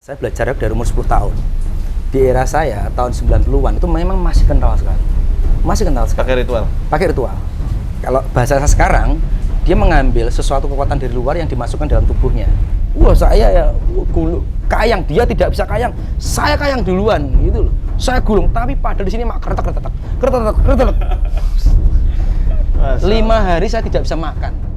Saya belajar dari umur 10 tahun. Di era saya, tahun 90-an, itu memang masih kental sekali. Masih kental sekali. Pakai ritual? Pakai ritual. Kalau bahasa saya sekarang, dia mengambil sesuatu kekuatan dari luar yang dimasukkan dalam tubuhnya. Wah, saya ya kayang, dia tidak bisa kayang. Saya kayang duluan, gitu loh. Saya gulung, tapi padahal di sini mak kretek. 5 hari saya tidak bisa makan.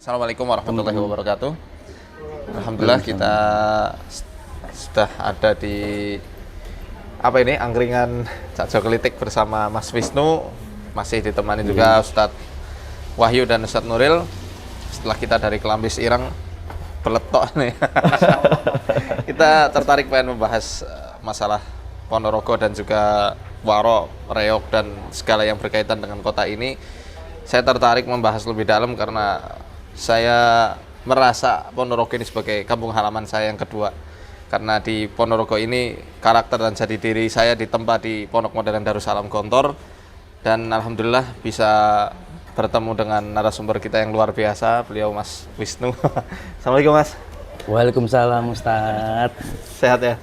Assalamualaikum warahmatullahi wabarakatuh. Alhamdulillah kita sudah ada di angkringan Cak Jokelitik bersama Mas Wisnu, masih ditemani juga Ustadz Wahyu dan Ustadz Nuril. Setelah kita dari Kelambis Ireng beletok nih, kita tertarik pengen membahas masalah Ponorogo dan juga Waro, Reog dan segala yang berkaitan dengan kota ini. Saya tertarik membahas lebih dalam karena saya merasa Ponorogo ini sebagai kampung halaman saya yang kedua. Karena di Ponorogo ini karakter dan jati diri saya ditempa di Pondok Modern Darussalam Gontor. Dan alhamdulillah bisa bertemu dengan narasumber kita yang luar biasa, beliau Mas Wisnu. Assalamualaikum Mas. Waalaikumsalam Ustadz. Sehat ya?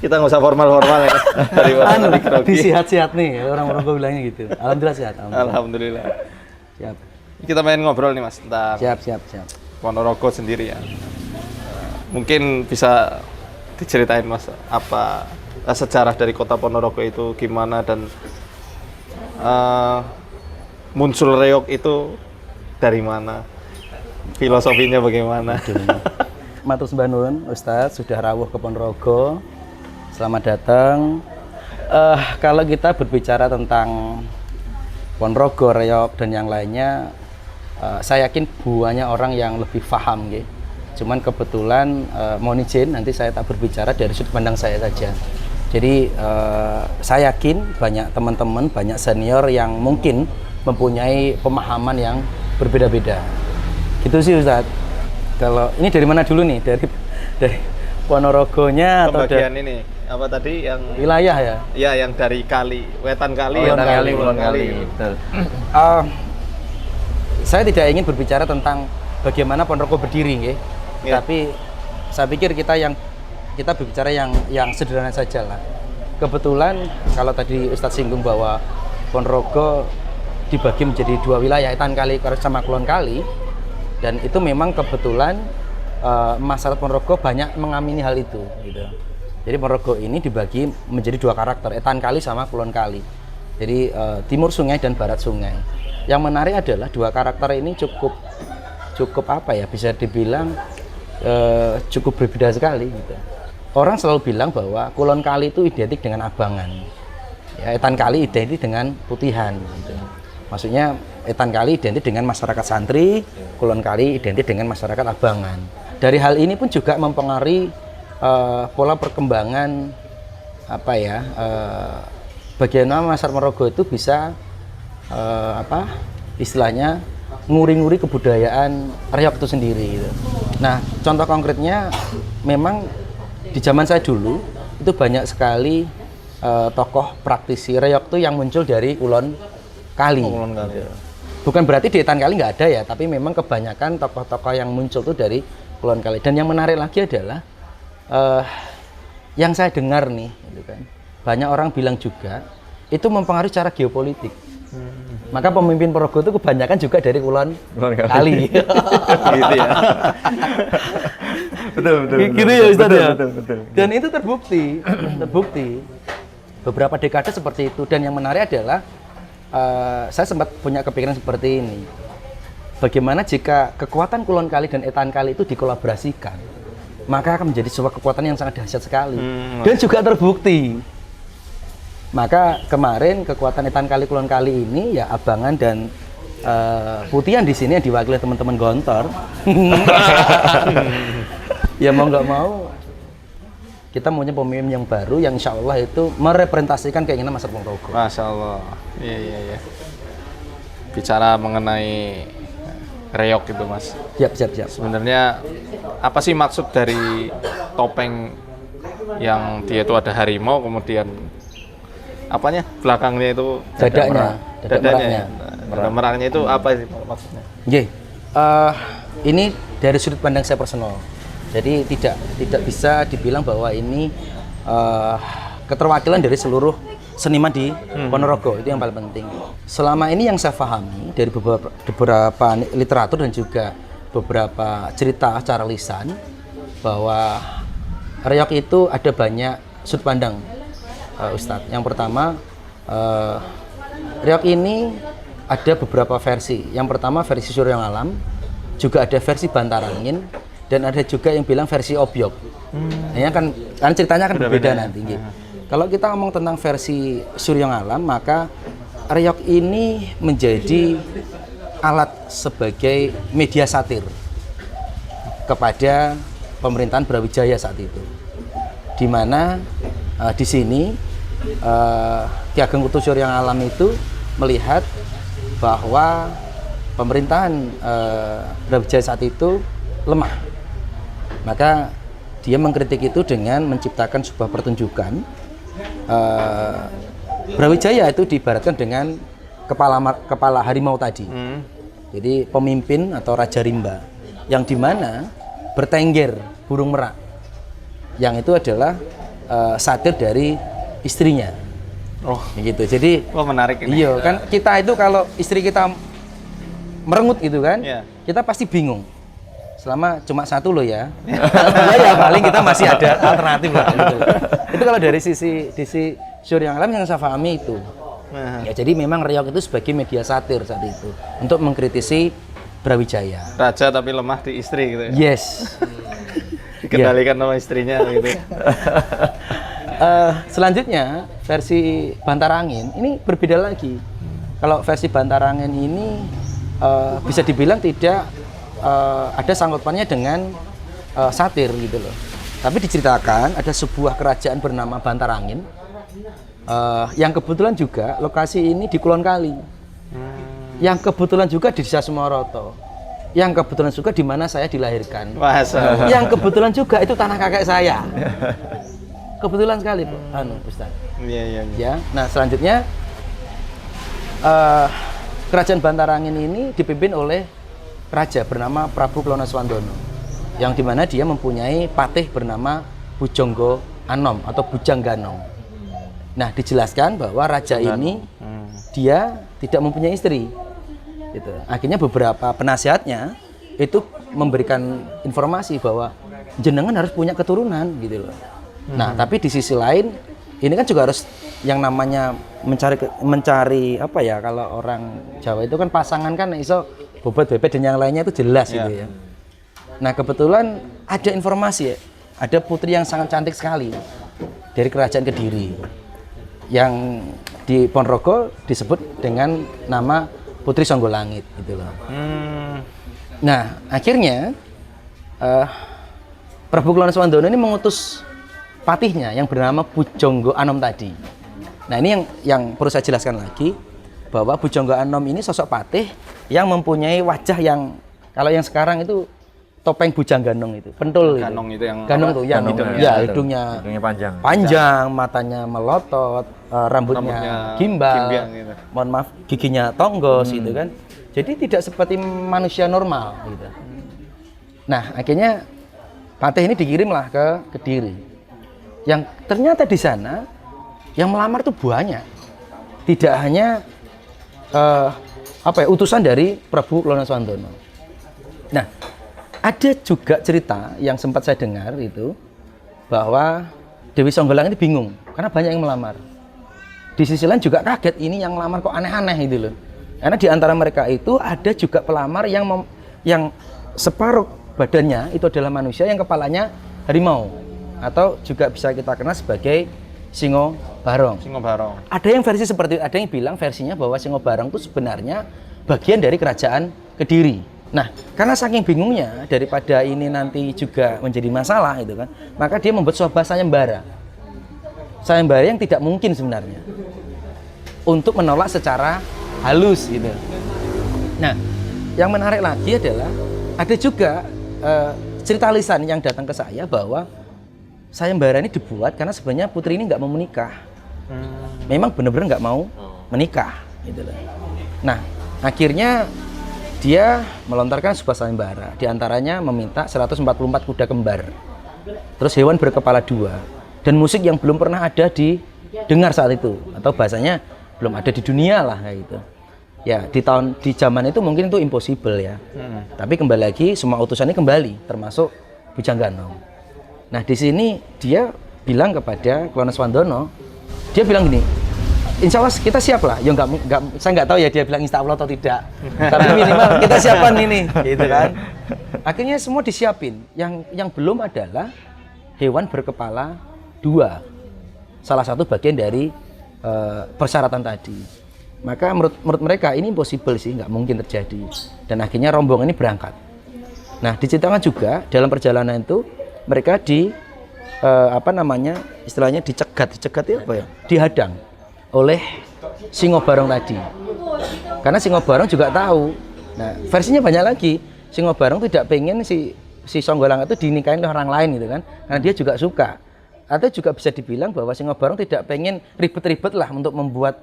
Kita nggak usah formal-formal ya. Disihat-sihat nih, orang-orang gue bilangnya gitu. Alhamdulillah sehat. Alhamdulillah. Siap. Kita main ngobrol nih Mas tentang Siap. Ponorogo sendiri ya. Mungkin bisa diceritain Mas apa sejarah dari kota Ponorogo itu gimana dan muncul Reog itu dari mana? Filosofinya bagaimana? Matur sembah nuwun Ustadz, sudah rawuh ke Ponorogo. Selamat datang. Kalau kita berbicara tentang Ponorogo, Reog dan yang lainnya, saya yakin banyak orang yang lebih paham, gitu. Cuman kebetulan mohon izin nanti saya tak berbicara dari sudut pandang saya saja. Jadi saya yakin banyak teman-teman, banyak senior yang mungkin mempunyai pemahaman yang berbeda-beda. Gitu sih Ustadz. Kalau ini dari mana dulu nih? Dari Ponorogonya atau pembagian ini apa tadi yang wilayah ya? Iya, yang dari kali, wetan kali, Ulon kali. Betul. Saya tidak ingin berbicara tentang bagaimana Ponorogo berdiri, tapi saya pikir kita berbicara yang sederhana saja lah. Kebetulan kalau tadi Ustadz singgung bahwa Ponorogo dibagi menjadi 2 wilayah, Etan Kali sama Kulon Kali, dan itu memang kebetulan masyarakat Ponorogo banyak mengamini hal itu, gitu. Jadi Ponorogo ini dibagi menjadi 2 karakter, Etan Kali sama Kulon Kali. Jadi timur sungai dan barat sungai. Yang menarik adalah 2 karakter ini cukup apa ya, bisa dibilang cukup berbeda sekali gitu. Orang selalu bilang bahwa Kulon Kali itu identik dengan abangan, ya, Etan Kali identik dengan putihan gitu. Maksudnya Etan Kali identik dengan masyarakat santri, Kulon Kali identik dengan masyarakat abangan. Dari hal ini pun juga mempengaruhi pola perkembangan bagaimana masyarakat Ponorogo itu bisa istilahnya nguri-nguri kebudayaan Reog itu sendiri gitu. Nah, contoh konkretnya memang di zaman saya dulu itu banyak sekali tokoh praktisi Reog itu yang muncul dari Kulon Kali. Bukan berarti di Etan Kali nggak ada ya, tapi memang kebanyakan tokoh-tokoh yang muncul itu dari Kulon Kali. Dan yang menarik lagi adalah yang saya dengar nih, gitu kan, banyak orang bilang juga itu mempengaruhi cara geopolitik. Maka pemimpin Ponorogo itu kebanyakan juga dari Kulon Kali. Gitu ya. betul. Gitu ya Ustaz ya. Betul. Dan itu terbukti. Beberapa dekade seperti itu. Dan yang menarik adalah saya sempat punya kepikiran seperti ini. Bagaimana jika kekuatan Kulon Kali dan Etan Kali itu dikolaborasikan, maka akan menjadi sebuah kekuatan yang sangat dahsyat sekali. Dan juga terbukti. Maka kemarin kekuatan Etan Kali Kulon Kali ini ya abangan dan putihan di sini yang diwakili teman-teman Gontor. Ya mau nggak mau kita punya pemimpin yang baru yang insya Allah itu merepresentasikan keinginan masyarakat Ponorogo. Masya Allah. Iya. Bicara mengenai reog itu Mas. Siap. Sebenarnya apa sih maksud dari topeng yang dia itu ada harimau kemudian apanya belakangnya itu Dadanya. Merahnya itu apa sih maksudnya? Ini dari sudut pandang saya personal. Jadi tidak bisa dibilang bahwa ini keterwakilan dari seluruh seniman di Ponorogo, itu yang paling penting. Selama ini yang saya pahami dari beberapa literatur dan juga beberapa cerita secara lisan bahwa reog itu ada banyak sudut pandang, Ustadz. Yang pertama, reog ini ada beberapa versi. Yang pertama versi Surya Alam, juga ada versi Bantarangin, dan ada juga yang bilang versi Obyok. Nah, kan ceritanya akan berbeda nanti. Kalau kita ngomong tentang versi Surya Alam, maka reog ini menjadi alat sebagai media satir kepada pemerintahan Brawijaya saat itu. Di mana di sini Ki Ageng Kutu Surya Alam itu melihat bahwa pemerintahan Brawijaya saat itu lemah. Maka dia mengkritik itu dengan menciptakan sebuah pertunjukan. Brawijaya itu diibaratkan dengan kepala harimau tadi. Jadi pemimpin atau Raja Rimba yang dimana bertengger burung merak. Yang itu adalah satir dari istrinya. Oh, gitu. Jadi menarik ini. Iya, kan kita itu kalau istri kita merengut gitu kan, kita pasti bingung. Selama cuma satu loh ya. Ya paling kita masih ada alternatif lah gitu. Itu kalau dari sisi Surya Alam yang saya pahami itu. Ya jadi memang reog itu sebagai media satir saat itu untuk mengkritisi Brawijaya. Raja tapi lemah di istri gitu ya. Yes. Dikendalikan sama istrinya gitu. Selanjutnya versi Bantarangin ini berbeda lagi. Kalau versi Bantarangin ini bisa dibilang tidak ada sangkutannya dengan satir gitu loh. Tapi diceritakan ada sebuah kerajaan bernama Bantarangin yang kebetulan juga lokasi ini di Kulon Kali. Yang kebetulan juga di Desa Sumoroto. Yang kebetulan juga di mana saya dilahirkan. Yang kebetulan juga itu tanah kakek saya. Kebetulan sekali, Ustaz. Iya. Ya. Nah, selanjutnya kerajaan Bantarangin ini dipimpin oleh raja bernama Prabu Klonoswandono, yang dimana dia mempunyai patih bernama Bujangga Anom atau Bujangganong. Nah, dijelaskan bahwa raja ini dia tidak mempunyai istri. Gitu. Akhirnya beberapa penasihatnya itu memberikan informasi bahwa jenengan harus punya keturunan gitu loh. Nah, tapi di sisi lain ini kan juga harus yang namanya mencari apa ya, kalau orang Jawa itu kan pasangan kan iso bobot bebek dan yang lainnya itu jelas gitu ya. Nah, kebetulan ada informasi ya, ada putri yang sangat cantik sekali dari kerajaan Kediri yang di Ponorogo disebut dengan nama Putri Songgolangit gitu loh. Nah, akhirnya Prabu Klonoswandono ini mengutus patihnya yang bernama Bujangga Anom tadi. Nah, ini yang perlu saya jelaskan lagi bahwa Bujangga Anom ini sosok patih yang mempunyai wajah yang kalau yang sekarang itu topeng Bujangganong itu, pentul Ganong itu yang Ganong tuh yang hidungnya panjang, matanya melotot, rambutnya gimbal, gitu. Mohon maaf, giginya tonggos gitu kan. Jadi tidak seperti manusia normal gitu. Nah, akhirnya patih ini dikirimlah ke Kediri. Yang ternyata di sana yang melamar tuh banyak. tidak hanya utusan dari Prabu Lonoswandono. Nah, ada juga cerita yang sempat saya dengar itu bahwa Dewi Songgolang ini bingung karena banyak yang melamar. Di sisi lain juga kaget, ini yang melamar kok aneh-aneh itu loh. Karena di antara mereka itu ada juga pelamar yang separuh badannya itu adalah manusia, yang kepalanya harimau, atau juga bisa kita kenal sebagai Singo Barong. Singo Barong. Ada yang versi seperti itu, ada yang bilang versinya bahwa Singo Barong itu sebenarnya bagian dari kerajaan Kediri. Nah, karena saking bingungnya daripada ini nanti juga menjadi masalah itu kan, maka dia membuat sebuah sayembara. Sayembara yang tidak mungkin sebenarnya untuk menolak secara halus gitu. Nah, yang menarik lagi adalah ada juga cerita lisan yang datang ke saya bahwa sayembara ini dibuat karena sebenarnya putri ini nggak mau menikah. Memang benar-benar nggak mau menikah gitu loh. Nah, akhirnya dia melontarkan sebuah sayembara, diantaranya meminta 144 kuda kembar, terus hewan berkepala dua, dan musik yang belum pernah ada didengar saat itu, atau bahasanya belum ada di dunia lah kayak gitu. Ya, di zaman itu mungkin itu impossible ya. Tapi kembali lagi semua utusan ini kembali, termasuk Bujanggana. Nah, di sini dia bilang kepada Lonoswandono, dia bilang gini, insya Allah kita siap lah. Ya saya nggak tahu ya dia bilang insya Allah atau tidak. Tapi minimal kita siapkan ini, gitu kan. Akhirnya semua disiapin. Yang belum adalah hewan berkepala dua. Salah satu bagian dari persyaratan tadi. Maka menurut mereka ini impossible sih, nggak mungkin terjadi. Dan akhirnya rombongan ini berangkat. Nah, diceritakan juga dalam perjalanan itu mereka istilahnya dicegat itu apa ya? Dihadang oleh Singo Barong tadi. Karena Singo Barong juga tahu. Nah, versinya banyak lagi. Singo Barong tidak pengen si Songgolang itu dinikahin oleh orang lain gitu kan. Karena dia juga suka. Atau juga bisa dibilang bahwa Singo Barong tidak pengen ribet-ribet lah untuk membuat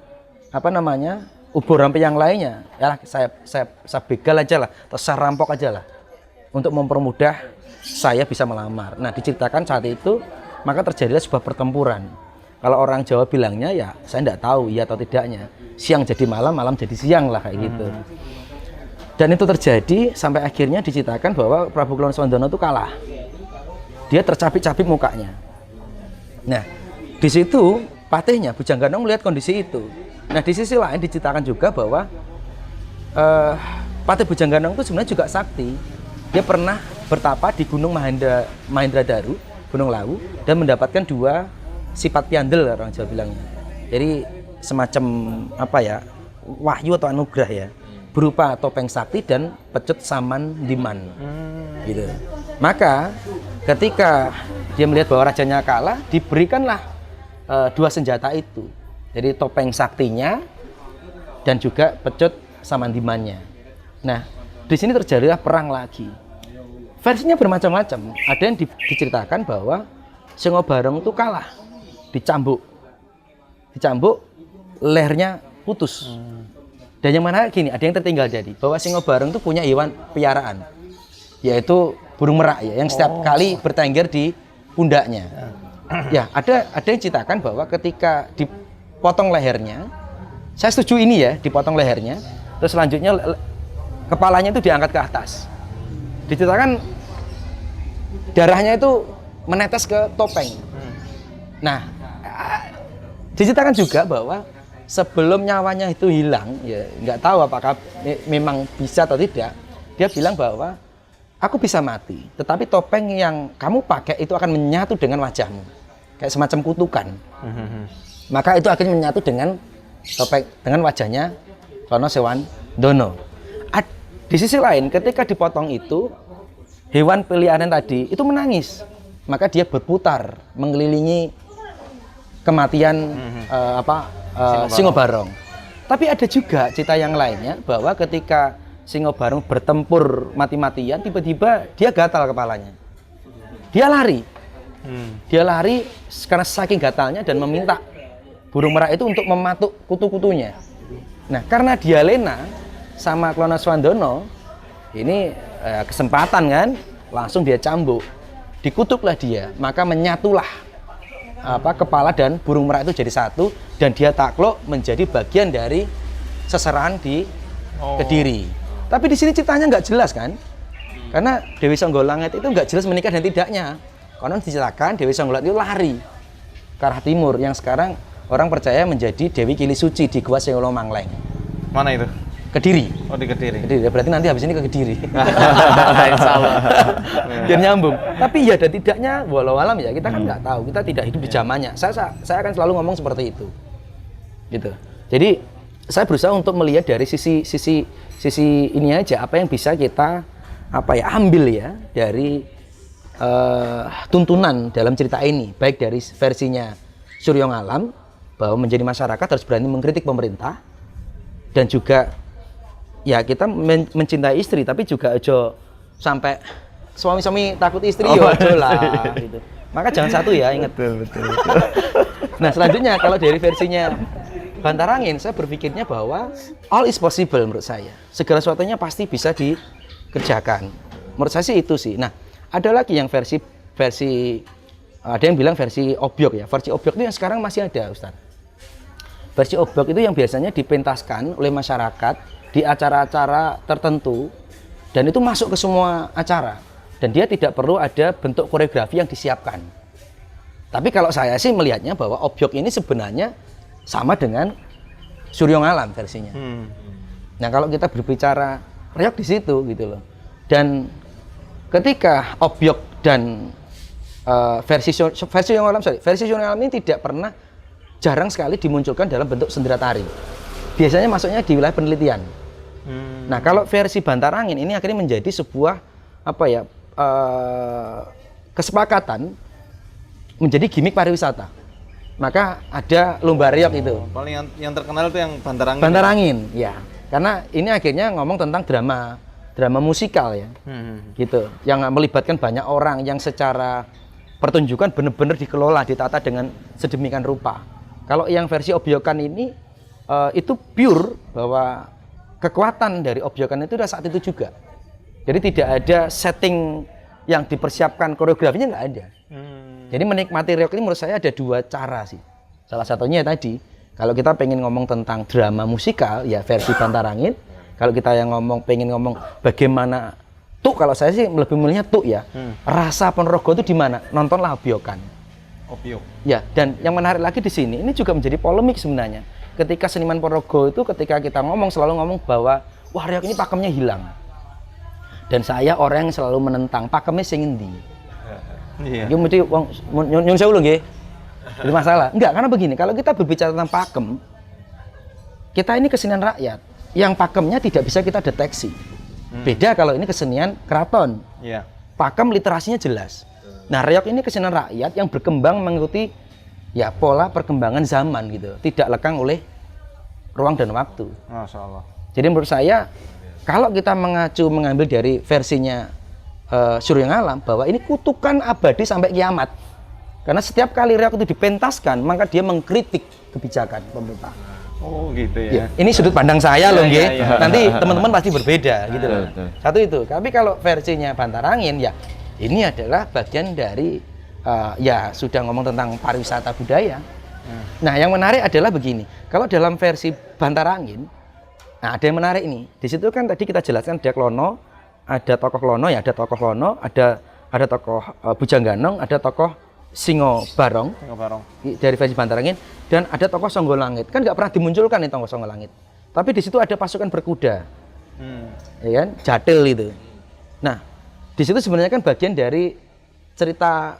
ubur rampe yang lainnya. Ya saya begal aja lah, atau saya rampok aja lah untuk mempermudah saya bisa melamar. Nah, diceritakan saat itu maka terjadilah sebuah pertempuran. Kalau orang Jawa bilangnya ya saya tidak tahu iya atau tidaknya. Siang jadi malam, malam jadi siang lah kayak gitu. Dan itu terjadi sampai akhirnya diceritakan bahwa Prabu Lonoswandono itu kalah. Dia tercapik-capik mukanya. Nah, di situ patihnya Bujanggana melihat kondisi itu. Nah, di sisi lain diceritakan juga bahwa Patih Bujanggana itu sebenarnya juga sakti. Dia pernah bertapa di Gunung Mahendradaru, Gunung Lawu, dan mendapatkan 2 sifat piandel orang Jawa bilangnya. Jadi semacam wahyu atau anugerah ya, berupa topeng sakti dan pecut saman diman. Gitu. Maka ketika dia melihat bahwa rajanya kalah, diberikanlah 2 senjata itu. Jadi topeng saktinya dan juga pecut samandimannya. Nah, di sini terjadilah perang lagi. Versinya bermacam-macam. Ada yang diceritakan bahwa Singo Barong itu kalah, dicambuk, lehernya putus. Dan yang mana gini, ada yang tertinggal jadi bahwa Singo Barong itu punya hewan piaraan, yaitu burung merak ya, yang setiap kali bertengger di pundaknya. Ya, ada yang ceritakan bahwa ketika dipotong lehernya, saya setuju ini ya, dipotong lehernya, terus selanjutnya kepalanya itu diangkat ke atas. Diceritakan darahnya itu menetes ke topeng. Nah, diceritakan juga bahwa sebelum nyawanya itu hilang, ya nggak tahu apakah memang bisa atau tidak, dia bilang bahwa aku bisa mati, tetapi topeng yang kamu pakai itu akan menyatu dengan wajahmu, kayak semacam kutukan. Maka itu akhirnya menyatu dengan topeng, dengan wajahnya Lonoswandono. Di sisi lain, ketika dipotong itu, hewan peliharaan tadi itu menangis. Maka dia berputar mengelilingi kematian Singo Barong. Tapi ada juga cerita yang lainnya bahwa ketika Singo Barong bertempur mati-matian, tiba-tiba dia gatal kepalanya. Dia lari. Dia lari karena saking gatalnya dan meminta burung merak itu untuk mematuk kutu-kutunya. Nah, karena dia lena sama Lonoswandono, ini kesempatan kan, langsung dia cambuk. Dikutuklah dia, maka menyatulah kepala dan burung merak itu jadi satu dan dia takluk menjadi bagian dari seserahan di Kediri. Tapi di sini ceritanya nggak jelas kan? Karena Dewi Songgolangit itu nggak jelas menikah dan tidaknya. Konon diceritakan Dewi Songgolangit itu lari ke arah timur yang sekarang orang percaya menjadi Dewi Kili Suci di Gua Sengolo Mangleng. Mana itu? Kediri. Oh, di Kediri. Kediri. Berarti nanti habis ini ke Kediri. Insya Allah. Biar nyambung. Tapi ya dan tidaknya walau alam ya kita kan nggak tahu. Kita tidak hidup di zamannya. Saya akan selalu ngomong seperti itu. Gitu. Jadi saya berusaha untuk melihat dari sisi ini aja apa yang bisa kita ambil ya dari tuntunan dalam cerita ini, baik dari versinya Suryo Ngalam bahwa menjadi masyarakat harus berani mengkritik pemerintah dan juga ya kita mencintai istri tapi juga aja sampai suami-suami takut istri ya aja lah gitu. Maka jangan satu ya, ingat. Betul. Nah, selanjutnya kalau dari versinya Bantarangin, saya berpikirnya bahwa all is possible menurut saya. Segala sesuatunya pasti bisa dikerjakan. Menurut saya sih itu sih. Nah, ada lagi yang versi ada yang bilang versi obyok ya. Versi obyok itu yang sekarang masih ada, Ustaz. Versi obyok itu yang biasanya dipentaskan oleh masyarakat di acara-acara tertentu dan itu masuk ke semua acara dan dia tidak perlu ada bentuk koreografi yang disiapkan. Tapi kalau saya sih melihatnya bahwa obyok ini sebenarnya sama dengan Suryo Ngalam versinya. Nah, kalau kita berbicara reog di situ gitu loh. Dan ketika obyok dan versi Suryo Ngalam ini tidak pernah, jarang sekali dimunculkan dalam bentuk sendera tari. Biasanya masuknya di wilayah penelitian. Nah, kalau versi Bantarangin ini akhirnya menjadi sebuah kesepakatan menjadi gimmick pariwisata. Maka ada lomba reog itu. Paling yang terkenal itu yang Bantarangin. Bantarangin, ya. Karena ini akhirnya ngomong tentang drama musikal ya. Gitu. Yang melibatkan banyak orang yang secara pertunjukan benar-benar dikelola, ditata dengan sedemikian rupa. Kalau yang versi obyokan ini itu pure bahwa kekuatan dari obyokan itu udah saat itu juga. Jadi tidak ada setting yang dipersiapkan, koreografinya nggak ada. Jadi menikmati reog ini menurut saya ada dua cara sih. Salah satunya tadi, kalau kita pengen ngomong tentang drama musikal ya versi Bantarangin. Kalau kita yang pengen ngomong bagaimana kalau saya sih lebih melihat ya. Rasa Ponorogo itu di mana? Nontonlah obyokan. Obyok. Ya, dan yang menarik lagi di sini, ini juga menjadi polemik sebenarnya. Ketika seniman Ponorogo itu ketika kita selalu ngomong bahwa wah reog ini pakemnya hilang. Dan saya orang yang selalu menentang pakemnya sing endi. Iya. Iki mesti wong nyun sewu lho nggih. Jadi masalah. Enggak, karena begini, kalau kita berbicara tentang pakem, kita ini kesenian rakyat. Yang pakemnya tidak bisa kita deteksi. Beda kalau ini kesenian keraton. Iya. Pakem literasinya jelas. Nah, reog ini kesenian rakyat yang berkembang mengikuti ya pola perkembangan zaman gitu. Tidak lekang oleh ruang dan waktu. Masya Allah. Jadi menurut saya kalau kita mengambil dari versinya Suryo Ngalam bahwa ini kutukan abadi sampai kiamat. Karena setiap kali reog itu dipentaskan, maka dia mengkritik kebijakan pemerintah. Oh gitu ya. Ini sudut pandang saya loh, nggih. Ya. Nanti teman-teman pasti berbeda gitu loh. Satu itu. Tapi kalau versinya Bantarangin ya ini adalah bagian dari ya sudah ngomong tentang pariwisata budaya. Nah, yang menarik adalah begini. Kalau dalam versi Bantarangin, nah ada yang menarik ini. Di situ kan tadi kita jelaskan ada Klono, ada tokoh Klono ya, ada tokoh Klono, ada tokoh Bujangganong, ada tokoh Singo Barong. Dari versi Bantarangin dan ada tokoh Songgolangit. Kan nggak pernah dimunculkan nih tokoh Songgolangit. Tapi di situ ada pasukan berkuda. Ya kan? Jatil itu. Nah, di situ sebenarnya kan bagian dari cerita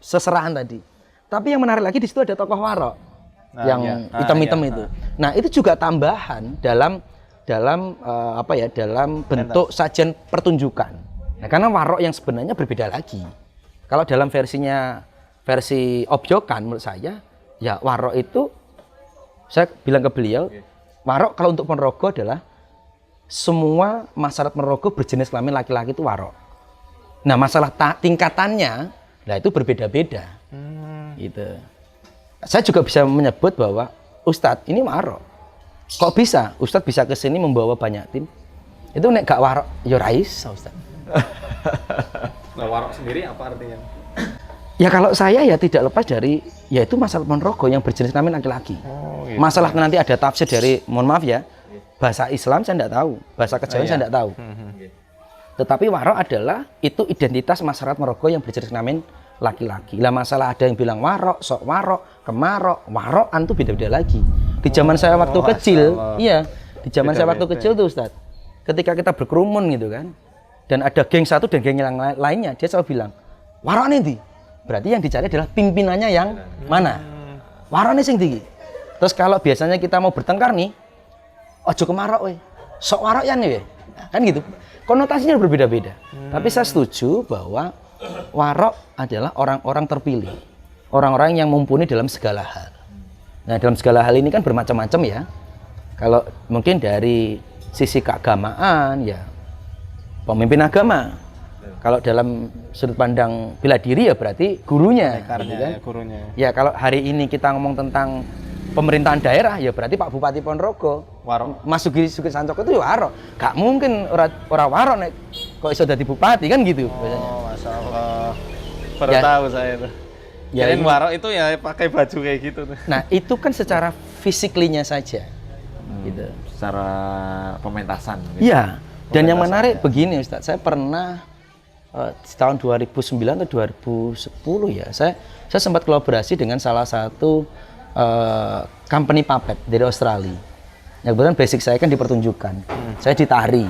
seserahan tadi. Tapi yang menarik lagi di situ ada tokoh Warok yang hitam-hitam itu. Nah, itu juga tambahan dalam bentuk sajian pertunjukan. Nah, karena Warok yang sebenarnya berbeda lagi. Kalau dalam versi obyokan menurut saya, ya Warok itu saya bilang ke beliau, Warok kalau untuk Ponorogo adalah semua masyarakat Ponorogo berjenis kelamin laki-laki itu Warok. Nah, masalah tingkatannya, nah itu berbeda-beda. Gitu. Saya juga bisa menyebut bahwa Ustadz ini Warok. Kok bisa? Ustadz bisa ke sini membawa banyak tim. Itu nek gak Warok, ya Rais, Ustadz. Nah, Warok sendiri apa artinya? Ya kalau saya ya tidak lepas dari yaitu masalah ponorogo yang berjenis kelamin laki-laki. Oh, gitu. Masalah nanti ada tafsir dari, mohon maaf ya, bahasa Islam saya tidak tahu, bahasa kejawen saya tidak tahu. Tetapi warok adalah itu identitas masyarakat Ponorogo yang berjenis kelamin laki-laki. Lah masalah ada yang bilang warok, sok warok, kemarok, warokan tuh beda-beda lagi. Di zaman saya waktu kecil, iya, di zaman saya waktu kecil tuh Ustadz, ketika kita berkerumun gitu kan, dan ada geng satu dan geng yang lainnya, dia selalu bilang, warok nih, berarti yang dicari adalah pimpinannya yang mana? Warok nih sing tinggi. Terus kalau biasanya kita mau bertengkar nih, ojo kemarok we, sok warok ya nih we, kan gitu. Konotasinya berbeda-beda. Tapi saya setuju bahwa warok adalah orang-orang terpilih, orang-orang yang mumpuni dalam segala hal. Nah, dalam segala hal ini kan bermacam-macam ya. Kalau mungkin dari sisi keagamaan ya pemimpin agama. Kalau dalam sudut pandang bela diri ya berarti gurunya, gitu kan? Ya, gurunya. Ya kalau hari ini kita ngomong tentang pemerintahan daerah ya berarti Pak Bupati Ponorogo, Warok. Mas Sugi Sancoko itu ya warok. Gak mungkin orang warok nek kok iso dadi bupati kan gitu biasanya. Oh, Masya Allah. Baru Ya. tahu saya tuh. Ya, Kirain ini- warok itu ya pakai baju kayak gitu tuh. Nah, itu kan secara fisiklinya saja. Gitu. Secara pementasan gitu. Iya. Dan yang Pementasan, menarik ya. begini Ustadz, saya pernah tahun 2009 atau 2010 ya, saya sempat kolaborasi dengan salah satu company puppet dari Australia. Ya kebetulan basic saya kan dipertunjukkan. Saya ditari.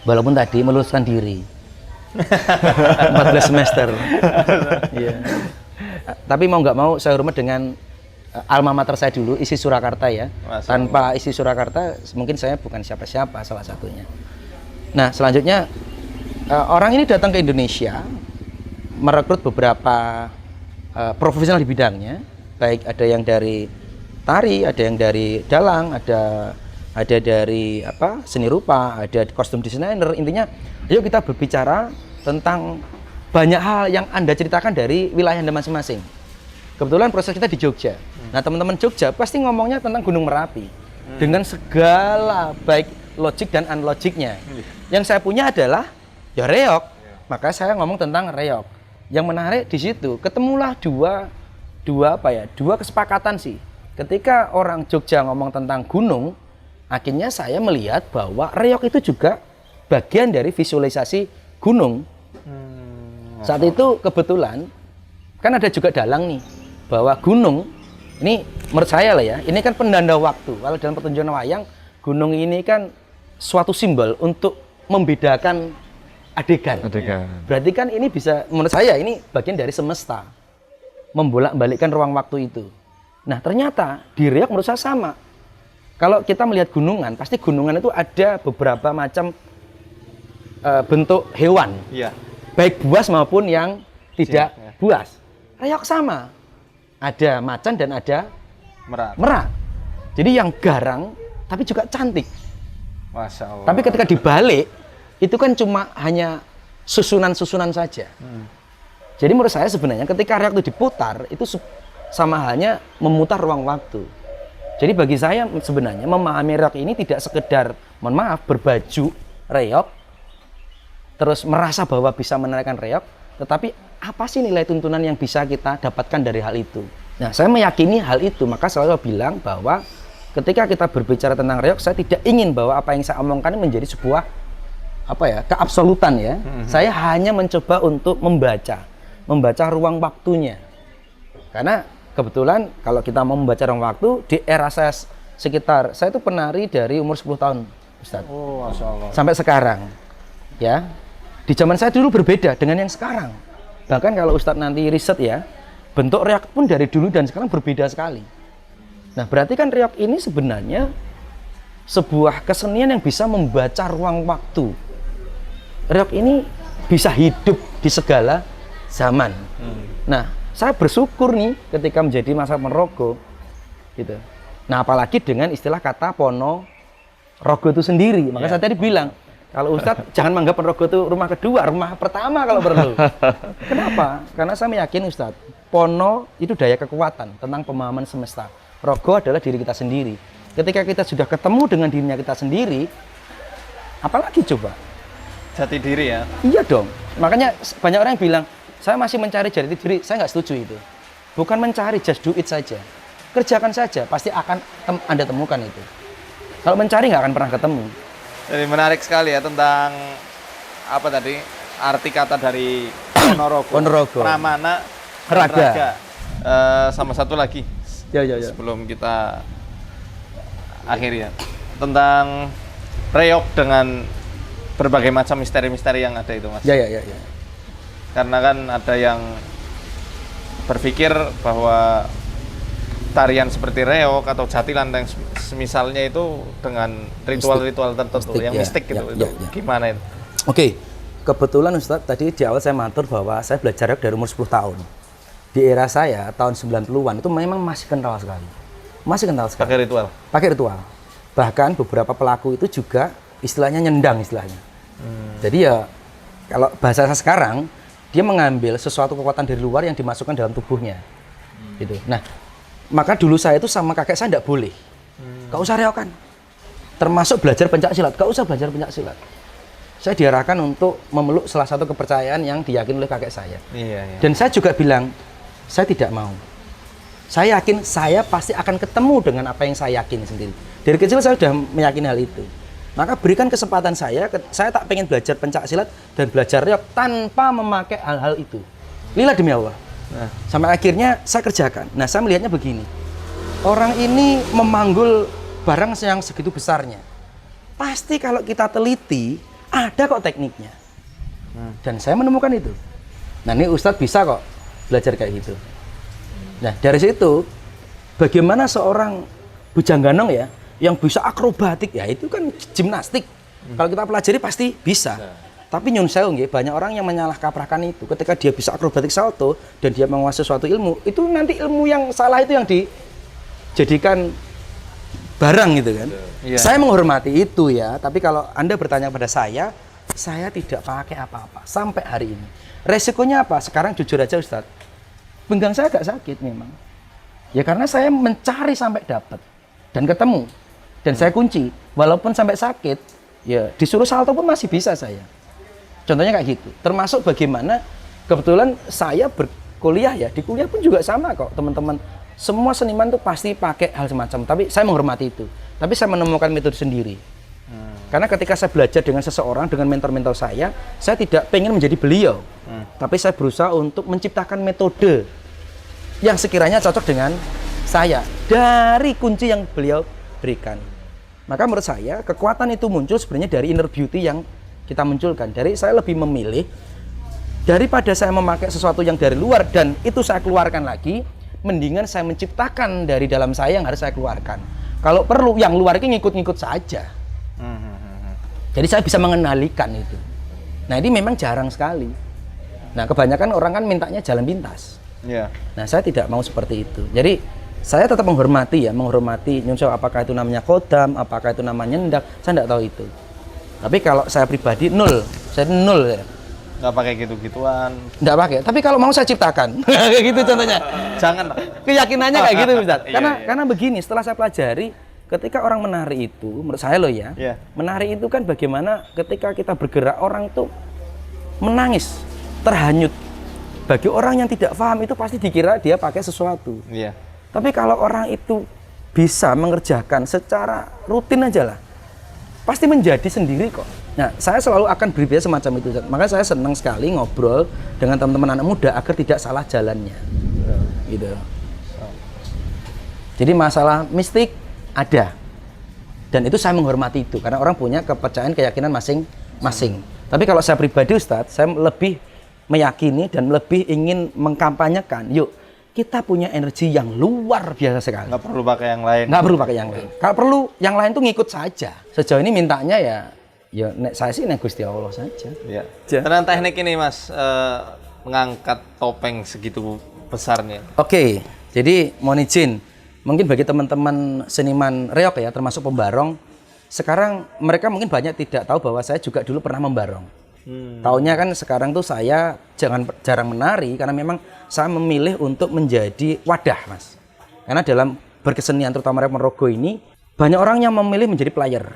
Walaupun tadi meluluskan diri. 14 semester. Iya. Tapi mau nggak mau saya hormat dengan alma mater saya dulu, ISI Surakarta ya. Masya Tanpa ISI Surakarta mungkin saya bukan siapa-siapa salah satunya. Nah, selanjutnya orang ini datang ke Indonesia merekrut beberapa profesional di bidangnya, baik ada yang dari tari, ada yang dari dalang, ada dari seni rupa, ada kostum desainer. Intinya, ayo kita berbicara tentang banyak hal yang Anda ceritakan dari wilayah Anda masing-masing. Kebetulan proses kita di Jogja. Nah, teman-teman Jogja pasti ngomongnya tentang Gunung Merapi dengan segala baik logik dan unlogiknya. Yang saya punya adalah ya reog. Maka saya ngomong tentang reog. Yang menarik di situ ketemulah dua kesepakatan sih. Ketika orang Jogja ngomong tentang gunung, akhirnya saya melihat bahwa reog itu juga bagian dari visualisasi gunung. Saat itu kebetulan kan ada juga dalang nih bahwa gunung ini menurut saya lah ya, ini kan penanda waktu. Kalau dalam pertunjukan wayang, gunung ini kan suatu simbol untuk membedakan adegan. Berarti kan ini bisa, menurut saya ini bagian dari semesta membolak-balikkan ruang waktu itu. Nah ternyata di reog menurut saya sama. Kalau kita melihat gunungan, pasti gunungan itu ada beberapa macam bentuk hewan, Iya. baik buas maupun yang tidak Ya. buas. Reog sama, ada macan dan ada Merak. merak. Jadi yang garang tapi juga cantik. Masya Allah. Tapi ketika dibalik, itu kan cuma hanya susunan-susunan saja. Jadi menurut saya sebenarnya ketika reog itu diputar, itu sama halnya memutar ruang waktu. Jadi bagi saya sebenarnya memahami reog ini tidak sekedar, mohon maaf, berbaju reog, terus merasa bahwa bisa menarikan reog, tetapi apa sih nilai tuntunan yang bisa kita dapatkan dari hal itu? Nah, saya meyakini hal itu, maka selalu bilang bahwa ketika kita berbicara tentang reog, saya tidak ingin bahwa apa yang saya omongkan ini menjadi sebuah keabsolutan ya. Saya hanya mencoba untuk membaca ruang waktunya. Karena kebetulan kalau kita mau membaca ruang waktu di era saya sekitar, saya itu penari dari umur 10 tahun, Ustaz. Oh, Masya Allah. Sampai sekarang. Ya. Di zaman saya dulu berbeda dengan yang sekarang. Bahkan kalau Ustadz nanti riset ya, bentuk reog pun dari dulu dan sekarang berbeda sekali. Nah, berarti kan reog ini sebenarnya sebuah kesenian yang bisa membaca ruang waktu. Reog ini bisa hidup di segala zaman. Nah, saya bersyukur nih ketika menjadi masyarakat Ponorogo, gitu. Nah, apalagi dengan istilah kata Ponorogo itu sendiri. Maka saya tadi bilang, kalau Ustadz jangan menganggap Ponorogo itu rumah kedua, rumah pertama kalau perlu. Kenapa? Karena saya meyakini Ustadz, Pono itu daya kekuatan tentang pemahaman semesta. Rogo adalah diri kita sendiri. Ketika kita sudah ketemu dengan dirinya kita sendiri, apalagi coba? Jati diri ya. Iya dong. Makanya banyak orang yang bilang, Saya masih mencari jati diri, saya nggak setuju itu. Bukan mencari, just do it saja. Kerjakan saja, pasti akan Anda temukan itu. Kalau mencari nggak akan pernah ketemu. Jadi menarik sekali ya tentang apa tadi arti kata dari Ponorogo. Ponorogo. Pramana, Raga. Sama satu lagi Ya. sebelum kita akhiri ya tentang reog dengan berbagai macam misteri-misteri yang ada itu mas. Ya. Karena kan ada yang berpikir bahwa tarian seperti reog atau jatilan yang semisalnya itu dengan ritual-ritual tertentu yang mistik gitu. Gimana itu? Oke, kebetulan Ustadz tadi di awal saya matur bahwa saya belajar reog dari umur 10 tahun. Di era saya tahun 90-an itu memang masih kental sekali. Pakai ritual. Bahkan beberapa pelaku itu juga istilahnya nyendang istilahnya. Jadi ya kalau bahasa sekarang dia mengambil sesuatu kekuatan dari luar yang dimasukkan dalam tubuhnya. Gitu. Nah, maka dulu saya itu sama kakek saya tidak boleh. Gak usah reokan. Termasuk belajar pencak silat, gak usah belajar pencak silat. Saya diarahkan untuk memeluk salah satu kepercayaan yang diyakini oleh kakek saya. Iya. Dan saya juga bilang, saya tidak mau. Saya yakin saya pasti akan ketemu dengan apa yang saya yakini sendiri. Dari kecil saya sudah meyakini hal itu. Maka berikan kesempatan saya tak pengen belajar pencak silat dan belajar reog tanpa memakai hal-hal itu. Lillah demi Allah. Sampai akhirnya saya kerjakan. Nah, saya melihatnya begini. Orang ini memanggul barang yang segitu besarnya. Pasti kalau kita teliti, ada kok tekniknya. Dan saya menemukan itu. Nah, ini Ustadz bisa kok belajar kayak gitu. Nah, dari situ bagaimana seorang bujangganong ya yang bisa akrobatik ya itu kan gimnastik. Kalau kita pelajari pasti bisa. Tapi nyun sewu nggih, banyak orang yang menyalahkaprahkan itu. Ketika dia bisa akrobatik salto dan dia menguasai suatu ilmu, itu nanti ilmu yang salah itu yang dijadikan barang gitu kan. Saya menghormati itu ya, tapi kalau Anda bertanya pada saya tidak pakai apa-apa sampai hari ini. Resikonya apa? Sekarang jujur aja Ustadz, pinggang saya agak sakit memang. Ya karena saya mencari sampai dapat dan ketemu. Dan saya kunci, walaupun sampai sakit, ya disuruh salto pun masih bisa saya. Contohnya kayak gitu. Termasuk bagaimana kebetulan saya berkuliah ya, di kuliah pun juga sama kok teman-teman. Semua seniman tuh pasti pakai hal semacam, tapi saya menghormati itu. Tapi saya menemukan metode sendiri. Karena ketika saya belajar dengan seseorang, dengan mentor-mentor saya tidak pengen menjadi beliau. Tapi saya berusaha untuk menciptakan metode yang sekiranya cocok dengan saya dari kunci yang beliau berikan. Maka menurut saya kekuatan itu muncul sebenarnya dari inner beauty yang kita munculkan. Dari saya lebih memilih daripada saya memakai sesuatu yang dari luar dan itu saya keluarkan lagi, mendingan saya menciptakan dari dalam saya yang harus saya keluarkan. Kalau perlu yang luar ini ngikut-ngikut saja. Jadi saya bisa mengendalikan itu. Nah ini memang jarang sekali. Nah kebanyakan orang kan mintanya jalan pintas. Nah saya tidak mau seperti itu. Jadi saya tetap menghormati nyun sewu, apakah itu namanya kodam, apakah itu namanya nyendak, saya tidak tahu itu. Tapi kalau saya pribadi saya nol ya. Nggak pakai gitu-gituan. Nggak pakai. Tapi kalau mau saya ciptakan, kayak gitu contohnya. Jangan. Keyakinannya kayak gitu Ustaz. Karena begini, setelah saya pelajari, ketika orang menari itu, menurut saya loh ya, menari itu kan bagaimana ketika kita bergerak orang itu menangis, terhanyut. Bagi orang yang tidak paham itu pasti dikira dia pakai sesuatu. Tapi kalau orang itu bisa mengerjakan secara rutin aja lah, pasti menjadi sendiri kok. Nah, saya selalu akan berbicara semacam itu. Maka saya senang sekali ngobrol dengan teman-teman anak muda agar tidak salah jalannya. Gitu. Jadi masalah mistik ada. Dan itu saya menghormati itu karena orang punya kepercayaan, keyakinan masing-masing. Tapi kalau saya pribadi Ustadz, saya lebih meyakini dan lebih ingin mengkampanyekan, yuk kita punya energi yang luar biasa sekali. Nggak perlu pakai yang lain. Nggak perlu pakai yang lain. Kalau perlu yang lain tuh ngikut saja. Sejauh ini mintanya ya saya sih Gusti Allah saja. Tentang teknik ini Mas, mengangkat topeng segitu besarnya. Oke, jadi mohon izin, mungkin bagi teman-teman seniman reog ya, termasuk pembarong, sekarang mereka mungkin banyak tidak tahu bahwa saya juga dulu pernah membarong. Taunya kan sekarang tuh saya jarang menari karena memang saya memilih untuk menjadi wadah Mas. Karena dalam berkesenian terutama reog Ponorogo ini banyak orang yang memilih menjadi player.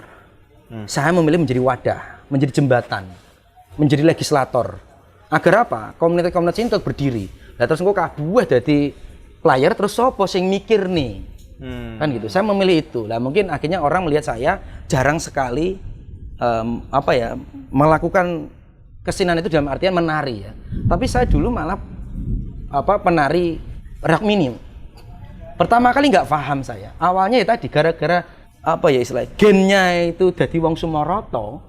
Saya memilih menjadi wadah, menjadi jembatan, menjadi legislator Agar apa? Komunitas-komunitas ini tetap berdiri. Lah terus engko kabeh dadi player terus sapa sing mikir nih? Kan gitu. Saya memilih itu. Lah mungkin akhirnya orang melihat saya jarang sekali melakukan kesenian itu dalam artian menari ya. Tapi saya dulu malah penari rock mini. Pertama kali nggak paham saya. Awalnya ya tadi gara-gara istilahnya gennya itu dari wong Sumoroto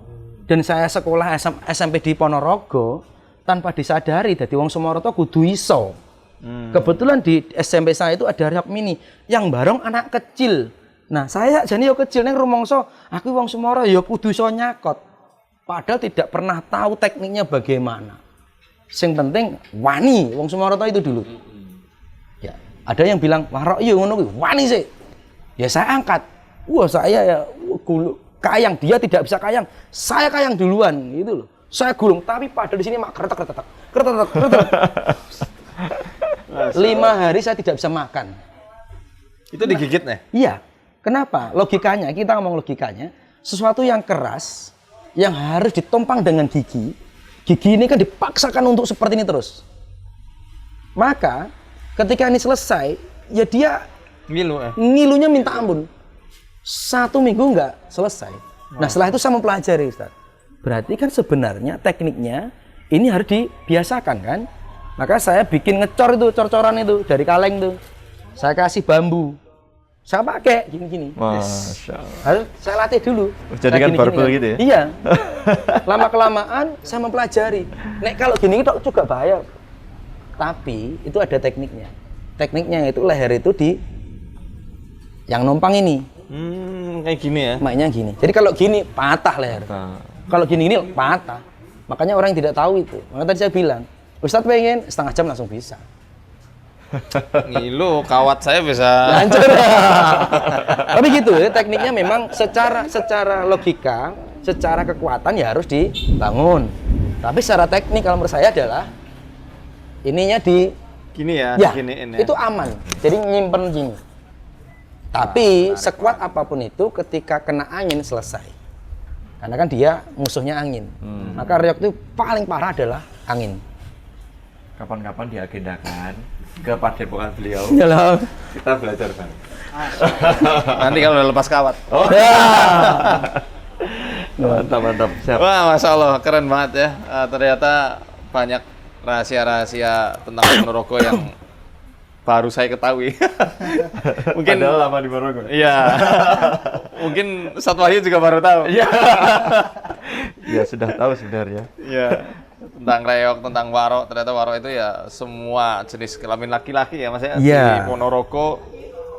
dan saya sekolah SMP di Ponorogo tanpa disadari dari wong Sumoroto kudu iso. Kebetulan di SMP saya itu ada rock mini yang bareng anak kecil. Nah, saya jane yo kecil neng rumangsa aku wong Sumoro ya kudu iso nyakot. Padahal tidak pernah tahu tekniknya bagaimana. Sing penting wani wong Sumoroto itu dulu. Ya, ada yang bilang warok yo ngono kuwi, wani sih. Ya saya angkat. Wah, saya ya kayang, dia tidak bisa kayang. Saya kayang duluan gitu loh. Saya gulung, tapi padahal di sini mak kretek. 5 hari saya tidak bisa makan. Itu digigit nih? Iya. Kenapa? Logikanya, kita ngomong logikanya, sesuatu yang keras, yang harus ditumpang dengan gigi ini kan dipaksakan untuk seperti ini terus. Maka, ketika ini selesai, ya dia ngilunya minta ampun. 1 minggu enggak selesai. Nah, setelah itu saya mempelajari, Ustaz. Berarti kan sebenarnya tekniknya ini harus dibiasakan kan? Maka saya bikin ngecor itu, cor-coran itu dari kaleng tuh. Saya kasih bambu. Saya pakai gini-gini. Masya Allah. Harus saya latih dulu. Jadi kan barbel gitu ya? Iya. Lama-kelamaan saya mempelajari. Nek kalau gini itu juga bahaya. Tapi itu ada tekniknya. Tekniknya itu leher itu di yang numpang ini. Kayak gini ya? Maknya gini. Jadi kalau gini patah leher. Kalau gini patah. Makanya orang yang tidak tahu itu. Makanya tadi saya bilang, Ustadz pengen setengah jam langsung bisa. Ngilu, kawat saya bisa hancur. Tapi gitu ya, tekniknya memang secara logika, secara kekuatan ya harus dibangun. Tapi secara teknik kalau menurut saya adalah ininya di gini ya, giniin ya. Itu aman. Jadi nyimpen gini. Tapi sekuat apapun itu ketika kena angin selesai. Karena kan dia musuhnya angin. Maka reok itu paling parah adalah angin. Kapan-kapan diagendakan ke padepokan beliau. Halo. Kita belajar kan. Nanti kalau udah lepas kawat. Oh. Mantap. Siap. Wah, Masya Allah, keren banget ya. Ternyata banyak rahasia-rahasia tentang Ponorogo yang baru saya ketahui. Mungkin padahal lama di Ponorogo. Iya. Mungkin Ustadz Wahyu juga baru tahu. Iya. Ya sudah tahu sebenarnya. Iya. Tentang reok, tentang warok. Ternyata warok itu ya semua jenis kelamin laki-laki ya, Mas ya. Di Ponorogo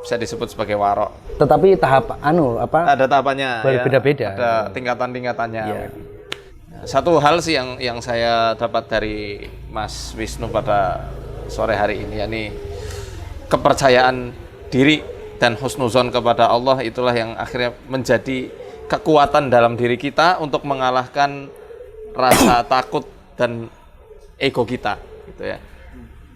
bisa disebut sebagai warok. Tetapi tahap ada tahapannya. Berbeda-beda. Ya. Ada tingkatan-tingkatannya. Ya. Satu hal sih yang saya dapat dari Mas Wisnu pada sore hari ini, yakni kepercayaan diri dan husnuzon kepada Allah, itulah yang akhirnya menjadi kekuatan dalam diri kita untuk mengalahkan rasa takut dan ego kita, gitu ya.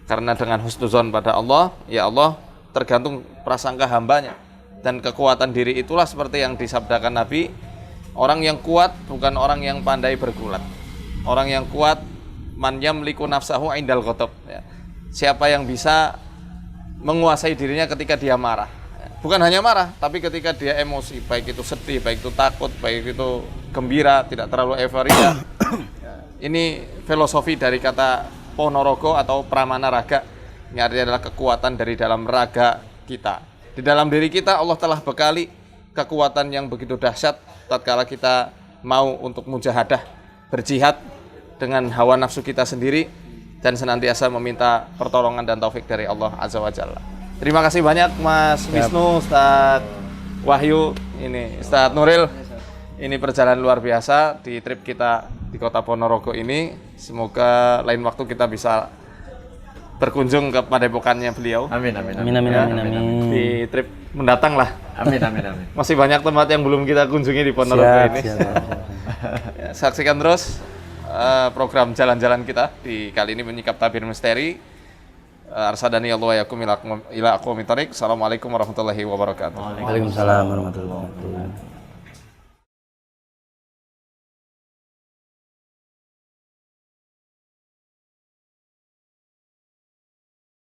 Karena dengan husnuzon pada Allah, ya Allah tergantung prasangka hambanya, dan kekuatan diri itulah seperti yang disabdakan Nabi, orang yang kuat bukan orang yang pandai bergulat. Orang yang kuat man yamliku nafsahu indal ghadab, ya. Siapa yang bisa menguasai dirinya ketika dia marah. Bukan hanya marah, tapi ketika dia emosi, baik itu sedih, baik itu takut, baik itu gembira, tidak terlalu euforia. Ini filosofi dari kata Ponorogo atau Pramana Raga. Ini artinya adalah kekuatan dari dalam raga kita. Di dalam diri kita Allah telah bekali kekuatan yang begitu dahsyat tatkala kita mau untuk mujahadah, berjihad dengan hawa nafsu kita sendiri dan senantiasa meminta pertolongan dan taufik dari Allah Azza wa Jalla. Terima kasih banyak Mas Wisnu, Ustadz Wahyu, ini Ustadz Nuril. Ini perjalanan luar biasa di trip kita di kota Ponorogo ini. Semoga lain waktu kita bisa berkunjung ke padepokannya beliau. Amin. Di trip mendatang lah. Amin. Masih banyak tempat yang belum kita kunjungi di Ponorogo ini. Ya, saksikan terus program jalan-jalan kita di kali ini menyikap tabir misteri. Arsadani Allah wa yakum ila aqwamit thariq. Assalamualaikum warahmatullahi wabarakatuh. Waalaikumsalam warahmatullahi wabarakatuh.